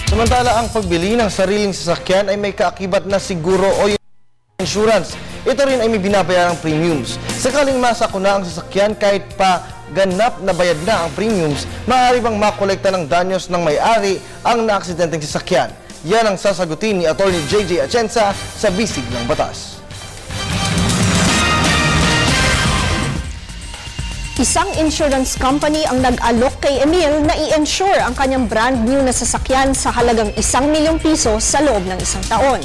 Samantala, ang pagbili ng sariling sasakyan ay may kaakibat na siguro o insurance. Ito rin ay may binabayarang premiums. Sakaling masakuna ang sasakyan kahit pa ganap na bayad na ang premiums, maaari bang makolekta ng danyos ng may-ari ang naaksidenteng sasakyan. Yan ang sasagutin ni Atty. JJ Atienza sa Bisig ng Batas. Isang insurance company ang nag-alok kay Emil na i-insure ang kanyang brand new na sasakyan sa halagang 1 milyong piso sa loob ng 1 taon.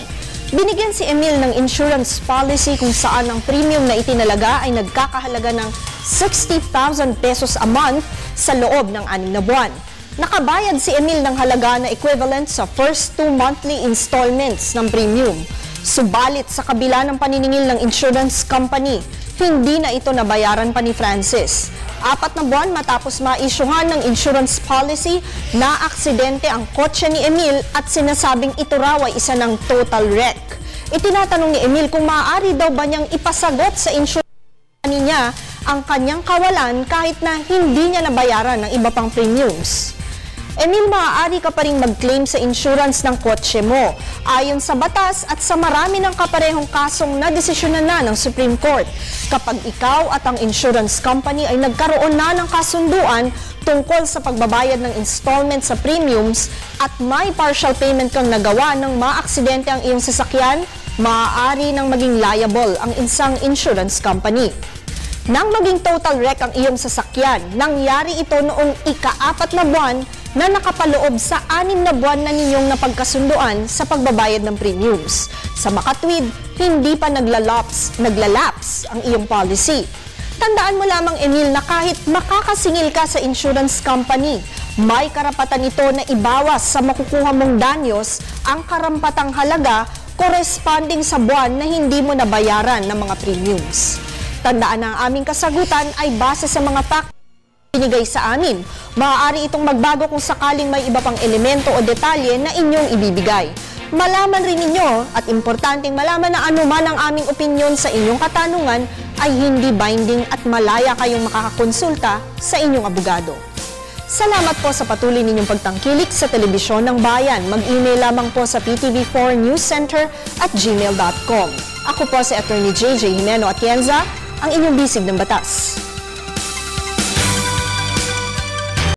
Binigyan si Emil ng insurance policy kung saan ang premium na itinalaga ay nagkakahalaga ng 60,000 pesos a month sa loob ng 6 na buwan. Nakabayad si Emil ng halaga na equivalent sa first 2 monthly installments ng premium. Subalit sa kabila ng paniningil ng insurance company, hindi na ito nabayaran pa ni Francis. 4 na buwan matapos maisyuhan ng insurance policy, na aksidente ang kotse ni Emil at sinasabing ito raw ay isa ng total wreck. Itinatanong ni Emil kung maaari daw ba niyang ipasagot sa insurance company niya ang kanyang kawalan kahit na hindi niya nabayaran ng iba pang premiums. Emil, maaari ka pa rin mag-claim sa insurance ng kotse mo. Ayon sa batas at sa marami ng kaparehong kasong nadesisyonan na ng Supreme Court, kapag ikaw at ang insurance company ay nagkaroon na ng kasunduan tungkol sa pagbabayad ng installment sa premiums at may partial payment kang nagawa ng maaksidente ang iyong sasakyan, maaari nang maging liable ang isang insurance company. Nang maging total wreck ang iyong sasakyan, nangyari ito noong ika-4 na buwan na nakapaloob sa 6 na buwan na ninyong napagkasunduan sa pagbabayad ng premiums. Sa makatwid, hindi pa naglalaps ang iyong policy. Tandaan mo lamang, Emil, na kahit makakasingil ka sa insurance company, may karapatan ito na ibawas sa makukuha mong danyos ang karampatang halaga corresponding sa buwan na hindi mo nabayaran ng mga premiums. Tandaan na ang aming kasagutan ay base sa mga facts binigay sa amin. Maaari itong magbago kung sakaling may iba pang elemento o detalye na inyong ibibigay. Malaman rin ninyo at importanteng malaman na anuman ang aming opinyon sa inyong katanungan ay hindi binding at malaya kayong makakakonsulta sa inyong abogado. Salamat po sa patuloy ninyong pagtangkilik sa Telebisyon ng Bayan. Mag-email lamang po sa ptv4newscenter@gmail.com. Ako po si Atty. JJ Atienza, ang inyong bisig ng batas.